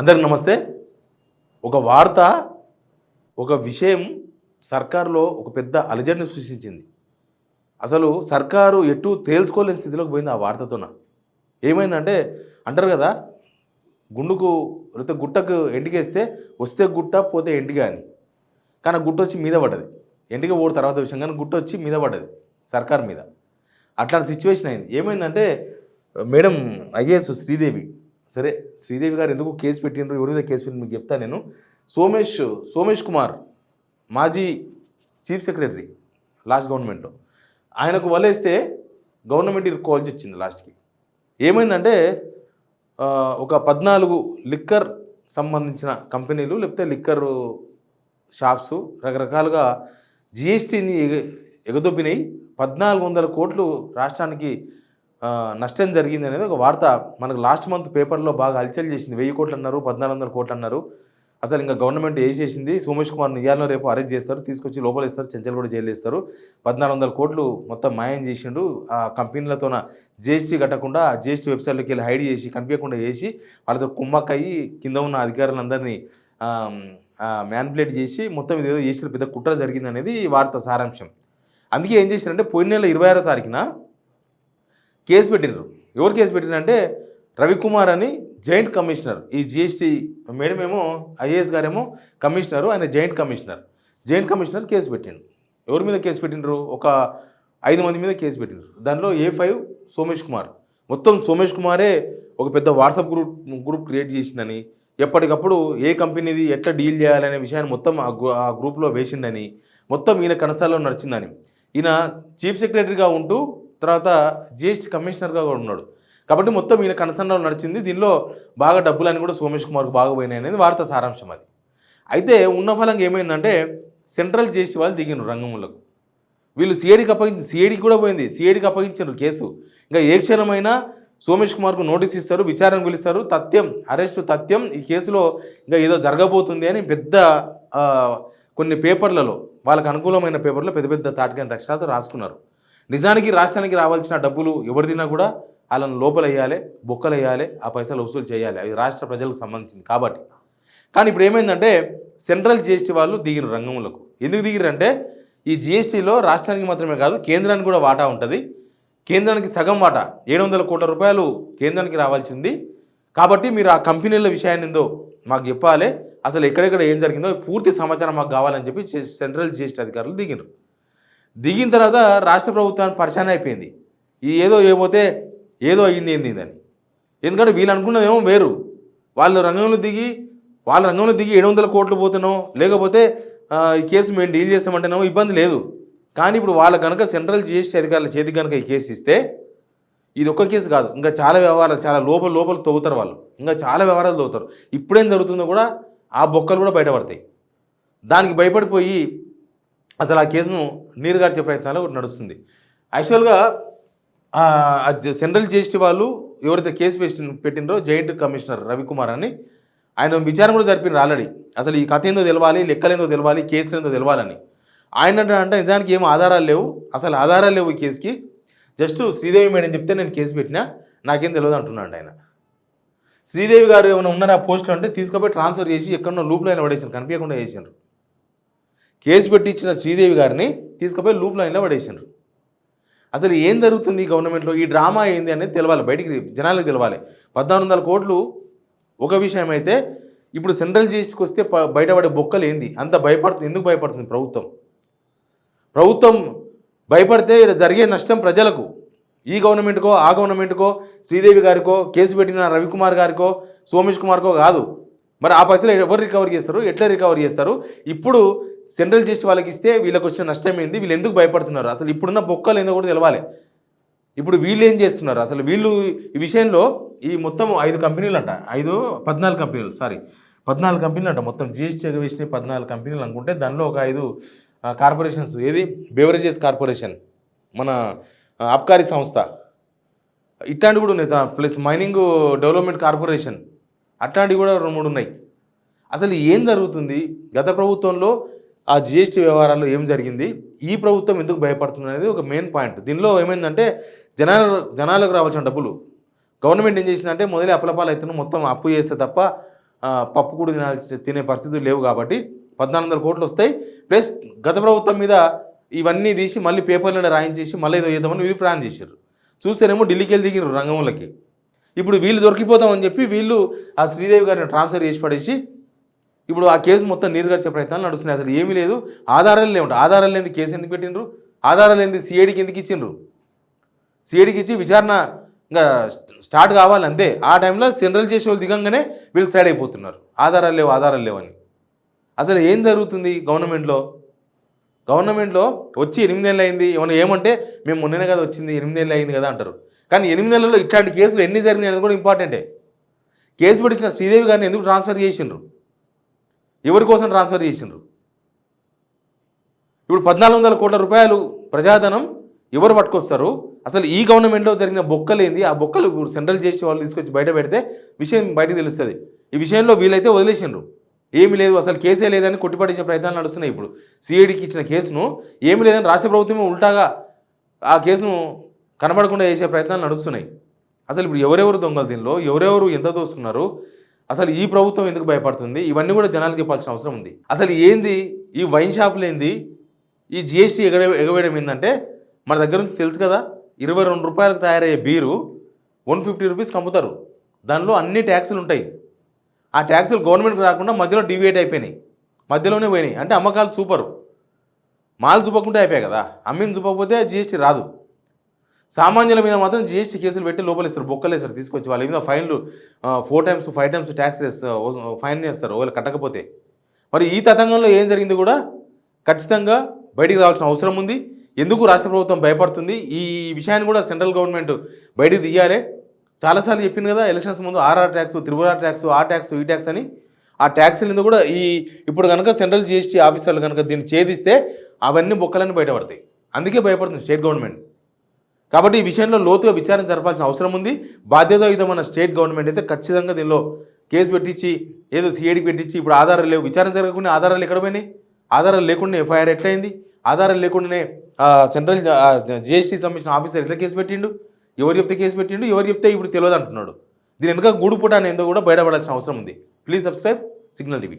అందరికి నమస్తే. ఒక వార్త, ఒక విషయం సర్కారులో ఒక పెద్ద అలజడిని సృష్టించింది. అసలు సర్కారు ఎటూ తేల్చుకోలేని స్థితిలోకి పోయింది ఆ వార్తతోన. ఏమైందంటే అంటారు కదా, గుండుకు లేకపోతే గుట్టకు ఎంటికేస్తే వస్తే గుట్ట పోతే ఎంటిక అని. కానీ ఆ గుట్టొచ్చి మీద పడ్డది. ఎంటిక పోడు తర్వాత విషయం, కానీ గుట్టొచ్చి మీద పడ్డది సర్కారు మీద. అట్లాంటి సిచ్యువేషన్ అయింది. ఏమైందంటే మేడం ఐఏఎస్ శ్రీదేవి, సరే శ్రీదేవి గారు ఎందుకు కేసు పెట్టిండ్రు, ఎవరి మీద కేసు పెట్టిండ్రు మీకు చెప్తాను నేను. సోమేష్ కుమార్ మాజీ చీఫ్ సెక్రటరీ లాస్ట్ గవర్నమెంట్లో, ఆయనకు వలేస్తే గవర్నమెంట్ ఇరుక్కోవాల్సి వచ్చింది లాస్ట్కి. ఏమైందంటే ఒక 14 లిక్కర్ సంబంధించిన కంపెనీలు లేకపోతే లిక్కర్ షాప్స్ రకరకాలుగా జిఎస్టీని ఎగదొబ్బినాయి. 1400 కోట్లు రాష్ట్రానికి నష్టం జరిగింది అనేది ఒక వార్త మనకు లాస్ట్ మంత్ పేపర్లో బాగా హల్చల్ చేసింది. 1000 కోట్లు అన్నారు, 1400 కోట్లు అన్నారు. అసలు ఇంకా గవర్నమెంట్ ఏం చేసింది, సోమేష్ కుమార్ని ఇవాళ రేపు అరెస్ట్ చేస్తారు, తీసుకొచ్చి లోపల ఇస్తారు, చెంచల్ కూడా జైలు వేస్తారు. 1400 కోట్లు మొత్తం మాయం చేసిండు. ఆ కంపెనీలతోన జిఎస్టీ కట్టకుండా జిఎస్టీ వెబ్సైట్లోకి వెళ్ళి హైడ్ చేసి కనిపించకుండా చేసి వాళ్ళతో కుమ్మక్కయ్యి కింద ఉన్న అధికారులందరినీ మ్యానిపులేట్ చేసి మొత్తం ఇదేదో చేసిన పెద్ద కుట్ర జరిగింది అనేది వార్త సారాంశం. అందుకే ఏం చేశారంటే పోయిన నెల 26వ తారీఖున కేసు పెట్టినారు. ఎవరు కేసు పెట్టినారంటే రవికుమార్ అని జాయింట్ కమిషనర్. ఈ జిఎస్టీ మేడం ఏమో ఐఏఎస్ గారేమో కమిషనరు, ఆయన జాయింట్ కమిషనర్ కేసు పెట్టిండు. ఎవరి మీద కేసు పెట్టిండ్రు, ఒక 5 మంది మీద కేసు పెట్టిండ్రు. దానిలో A5 సోమేష్ కుమార్, మొత్తం సోమేష్ కుమారే ఒక పెద్ద వాట్సాప్ గ్రూప్ క్రియేట్ చేసిండని, ఎప్పటికప్పుడు ఏ కంపెనీది ఎట్లా డీల్ చేయాలనే విషయాన్ని మొత్తం ఆ గ్రూప్లో వేసిండని, మొత్తం ఈయన కనసాల్లో నడిచిందని. ఈయన చీఫ్ సెక్రటరీగా ఉంటూ తర్వాత జిఎస్టీ కమిషనర్గా కూడా ఉన్నాడు కాబట్టి మొత్తం ఈయన కన్సర్న్లో నడిచింది. దీనిలో బాగా డబ్బులని కూడా సోమేష్ కుమార్కు బాగా పోయినాయి అనేది వార్త సారాంశం అది. అయితే ఉన్న ఫలంగా ఏమైందంటే సెంట్రల్ జిఎస్టీ వాళ్ళు దిగినారు రంగంలోకి. వీళ్ళు సిఐడికి కూడా పోయింది, సిఐడికి అప్పగించారు కేసు. ఇంకా ఏ క్షణమైనా సోమేష్ కుమార్కు నోటీస్ ఇస్తారు, విచారణకు పిలుస్తారు, అరెస్టు తథ్యం, ఈ కేసులో ఇంకా ఏదో జరగబోతుంది అని పెద్ద కొన్ని పేపర్లలో వాళ్ళకు అనుకూలమైన పేపర్లో పెద్ద పెద్ద తాటికైన అక్షరాలతో రాసుకున్నారు. నిజానికి రాష్ట్రానికి రావాల్సిన డబ్బులు ఎవరిదినా కూడా వాళ్ళని లోపల వేయాలి, బొక్కలు వేయాలి, ఆ పైసలు వసూలు చేయాలి, అవి రాష్ట్ర ప్రజలకు సంబంధించింది కాబట్టి. కానీ ఇప్పుడు ఏమైందంటే సెంట్రల్ జిఎస్టీ వాళ్ళు దిగిన రంగంలోకి. ఎందుకు దిగిరంటే ఈ జిఎస్టీలో రాష్ట్రానికి మాత్రమే కాదు కేంద్రానికి కూడా వాటా ఉంటుంది. కేంద్రానికి సగం వాటా 700 కోట్ల రూపాయలు కేంద్రానికి రావాల్సింది. కాబట్టి మీరు ఆ కంపెనీల విషయాన్ని ఏందో మాకు చెప్పాలి, అసలు ఎక్కడెక్కడ ఏం జరిగిందో పూర్తి సమాచారం మాకు కావాలని చెప్పి సెంట్రల్ జిఎస్టీ అధికారులు దిగిన తర్వాత రాష్ట్ర ప్రభుత్వానికి పరిశాన అయిపోయింది. ఈ ఏపోతే ఏదో అయ్యింది అని. ఎందుకంటే వీళ్ళు అనుకున్నదేమో వేరు. వాళ్ళ రంగంలో దిగి 700 కోట్లు పోతున్నాం, లేకపోతే ఈ కేసు మేము డీల్ చేస్తామంటేనేమో ఇబ్బంది లేదు. కానీ ఇప్పుడు వాళ్ళ కనుక సెంట్రల్ జిఎస్టీ అధికారుల చేతికి కనుక ఈ కేసు ఇస్తే ఇది ఒక్క కేసు కాదు, ఇంకా చాలా వ్యవహారాలు, చాలా లోపల తవ్వుతారు వాళ్ళు, ఇంకా చాలా వ్యవహారాలు తవ్వుతారు. ఇప్పుడేం జరుగుతుందో కూడా ఆ బొక్కలు కూడా బయటపడతాయి. దానికి భయపడిపోయి అసలు ఆ కేసును నీరుగార్చే ప్రయత్నాలు నడుస్తుంది. యాక్చువల్గా సెంట్రల్ జిఎస్టీ వాళ్ళు ఎవరైతే కేసు పెట్టిండ్రో జాయింట్ కమిషనర్ రవికుమార్ అని, ఆయన విచారణ కూడా జరిపినారు ఆల్రెడీ. అసలు ఈ కథ ఏందో తెలవాలి, లెక్కలేందో తెలవాలి, కేసులు ఏందో తెలవాలని. ఆయన అంటే నిజానికి ఏం ఆధారాలు లేవు, అసలు ఆధారాలు లేవు ఈ కేసుకి. జస్ట్ శ్రీదేవి మేడం చెప్తే నేను కేసు పెట్టినా, నాకేం తెలియదు అంటున్నాడు ఆయన. శ్రీదేవి గారు ఏమైనా ఉన్నారా పోస్టులు అంటే తీసుకుపోయి ట్రాన్స్ఫర్ చేసి ఎక్కడన్నా లూప్లో అయినా పడేసారు, కనిపించకుండా చేసినారు. కేసు పెట్టించిన శ్రీదేవి గారిని తీసుకుపోయి లూప్ లైన్లో పడేసినారు. అసలు ఏం జరుగుతుంది గవర్నమెంట్లో, ఈ డ్రామా ఏంది అనేది తెలవాలి, బయటికి జనాలకు తెలవాలి. 1400 కోట్లు ఒక విషయం అయితే, ఇప్పుడు సెంట్రల్ జిఎస్టీకి వస్తే బయటపడే బొక్కలు ఏంది, అంత ఎందుకు భయపడుతుంది ప్రభుత్వం భయపడితే జరిగే నష్టం ప్రజలకు, ఈ గవర్నమెంట్కో ఆ గవర్నమెంట్కో శ్రీదేవి గారికో కేసు పెట్టిన రవికుమార్ గారికో సోమేష్ కుమార్కో కాదు. మరి ఆ పైసలు ఎవరు రికవరీ చేస్తారు, ఎట్లా రికవరీ చేస్తారు? ఇప్పుడు సెంట్రల్ జిఎస్టీ వాళ్ళకి ఇస్తే వీళ్ళకి వచ్చిన నష్టం ఏంది, వీళ్ళు ఎందుకు భయపడుతున్నారు, అసలు ఇప్పుడున్న బొక్కలు ఏందో కూడా తెలవాలి. ఇప్పుడు వీళ్ళు ఏం చేస్తున్నారు, అసలు వీళ్ళు ఈ విషయంలో ఈ మొత్తం 5 కంపెనీలు అంట, 14 కంపెనీలు అంట, మొత్తం జిఎస్టీ ఎగవేసిన 14 కంపెనీలు అనుకుంటే దానిలో ఒక 5 కార్పొరేషన్స్. ఏది బెవరేజెస్ కార్పొరేషన్, మన అబ్కారీ సంస్థ, ఇట్లాంటివి కూడా ఉన్నాయి, ప్లస్ మైనింగ్ డెవలప్మెంట్ కార్పొరేషన్, అట్లాంటివి కూడా 2-3 ఉన్నాయి. అసలు ఏం జరుగుతుంది గత ప్రభుత్వంలో, ఆ జిఎస్టీ వ్యవహారాల్లో ఏం జరిగింది, ఈ ప్రభుత్వం ఎందుకు భయపడుతుంది అనేది ఒక మెయిన్ పాయింట్. దీనిలో ఏమైందంటే జనాలకు రావాల్సిన డబ్బులు గవర్నమెంట్ ఏం చేసిందంటే మొదలే అప్పులపాలు అవుతున్నాం, మొత్తం అప్పు చేస్తే తప్ప పప్పు కూడా తినే పరిస్థితులు లేవు కాబట్టి 1400 కోట్లు వస్తాయి. ప్లస్ గత ప్రభుత్వం మీద ఇవన్నీ తీసి మళ్ళీ పేపర్లను రాయించేసి మళ్ళీ ఏదో చేద్దామని వీళ్ళు ప్లాన్ చేశారు. చూస్తేనేమో ఢిల్లీకి వెళ్ళి దిగిరు రంగంలోకి. ఇప్పుడు వీళ్ళు దొరికిపోతామని చెప్పి వీళ్ళు ఆ శ్రీదేవి గారిని ట్రాన్స్ఫర్ చేసి పడేసి ఇప్పుడు ఆ కేసు మొత్తం నీరుగార్చే ప్రయత్నాలు నడుస్తున్నాయి. అసలు ఏమీ లేదు, ఆధారాలు లేవు. ఆధారాలు లేని కేసు ఎందుకు పెట్టిండ్రు? ఆధారాలు లేని సిఐడికి ఎందుకు ఇచ్చిండ్రు? సిఐడికి ఇచ్చి విచారణ ఇంకా స్టార్ట్ కావాలి అంతే. ఆ టైంలో సెంట్రల్ చేసే వాళ్ళు దిగంగానే వీళ్ళు సైడ్ అయిపోతున్నారు. ఆధారాలు లేవు అని. అసలు ఏం జరుగుతుంది గవర్నమెంట్లో వచ్చి 8 నెలలు అయింది. ఏమంటే మేము మొన్ననే కదా వచ్చింది, 8 నెలలు అయింది కదా అంటారు. కానీ 8 నెలల్లో ఇట్లాంటి కేసులు ఎన్ని జరిగినాయి అనేది కూడా ఇంపార్టెంటే. కేసు పెట్టించిన శ్రీదేవి గారిని ఎందుకు ట్రాన్స్ఫర్ చేసిండ్రు? ఎవరి కోసం ట్రాన్స్ఫర్ చేసిండ్రు? ఇప్పుడు 1400 కోట్ల రూపాయలు ప్రజాధనం ఎవరు పట్టుకొస్తారు? అసలు ఈ గవర్నమెంట్లో జరిగిన బొక్కలేంది? ఆ బొక్కలు సెంట్రల్ చేసి వాళ్ళు తీసుకొచ్చి బయట పెడితే విషయం బయటకు తెలుస్తుంది. ఈ విషయంలో వీళ్ళైతే వదిలేసిండ్రు. ఏమీ లేదు, అసలు కేసే లేదని కొట్టిపడేసే ప్రయత్నాలు నడుస్తున్నాయి. ఇప్పుడు సిఐడికి ఇచ్చిన కేసును ఏమీ లేదని రాష్ట్ర ప్రభుత్వమే ఉల్టాగా ఆ కేసును కనబడకుండా చేసే ప్రయత్నాలు నడుస్తున్నాయి. అసలు ఇప్పుడు ఎవరెవరు దొంగలు దీనిలో, ఎవరెవరు ఎంత దోస్తున్నారు, అసలు ఈ ప్రభుత్వం ఎందుకు భయపడుతుంది, ఇవన్నీ కూడా జనాలకు చెప్పాల్సిన అవసరం ఉంది. అసలు ఏంది ఈ వైన్ షాపులు ఏంది, ఈ జిఎస్టీ ఎగవేయడం ఏంటంటే మన దగ్గర నుంచి తెలుసు కదా, 22 రూపాయలకు తయారయ్యే బీరు 150 రూపీస్కి అమ్ముతారు. దానిలో అన్ని ట్యాక్సులు ఉంటాయి. ఆ ట్యాక్సులు గవర్నమెంట్కి రాకుండా మధ్యలో డివియేట్ అయిపోయినాయి, మధ్యలోనే పోయినాయి. అంటే అమ్మకాలు చూపరు, మాల్ చూపకుంటే అయిపోయాయి కదా. అమ్మిని చూపకపోతే జిఎస్టీ రాదు. సామాన్యుల మీద మాత్రం జిఎస్టీ కేసులు పెట్టి లోపలేస్తారు, బొక్కలేస్తారు తీసుకొచ్చి. వాళ్ళ మీద ఫైన్లు 4 times 5 times ట్యాక్స్ ఫైన్ చేస్తారు వాళ్ళు కట్టకపోతే. మరి ఈ తతంగంలో ఏం జరిగింది కూడా ఖచ్చితంగా బయటికి రావాల్సిన అవసరం ఉంది. ఎందుకు రాష్ట్ర ప్రభుత్వం భయపడుతుంది, ఈ విషయాన్ని కూడా సెంట్రల్ గవర్నమెంట్ బయటికి తీయాలి. చాలాసార్లు చెప్పింది కదా ఎలక్షన్స్ ముందు ఆర్ఆర్ ట్యాక్స్, త్రిపుర ట్యాక్స్, ఆ ట్యాక్స్, ఈ ట్యాక్స్ అని. ఆ ట్యాక్స్ మీద కూడా ఇప్పుడు కనుక సెంట్రల్ జిఎస్టీ ఆఫీసర్లు కనుక దీన్ని ఛేదిస్తే అవన్నీ బొక్కలన్నీ బయటపడతాయి. అందుకే భయపడుతుంది స్టేట్ గవర్నమెంట్. కాబట్టి ఈ విషయంలో లోతుగా విచారణ జరపాల్సిన అవసరం ఉంది. బాధ్యతాయుతమైన స్టేట్ గవర్నమెంట్ అయితే ఖచ్చితంగా దీనిలో కేసు పెట్టించి ఏదో సిఐడికి పెట్టించి ఇప్పుడు ఆధారాలు లేవు, విచారణ జరగకుండా ఆధారాలు ఎక్కడ పోయినాయి? ఆధారాలు లేకుండా ఎఫ్ఐఆర్ ఎట్లయింది? ఆధారాలు లేకుండానే సెంట్రల్ జిఎస్టీ సంబంధించిన ఆఫీసర్ ఎట్లా కేసు పెట్టిండు? ఎవరు చెప్తే కేసు పెట్టిండు, ఎవరు చెప్తే ఇప్పుడు తెలియదు అంటున్నాడు. దీని వెనుక గూడుపుట అనేదో కూడా బయటపడాల్సిన అవసరం ఉంది. Please subscribe signal TV.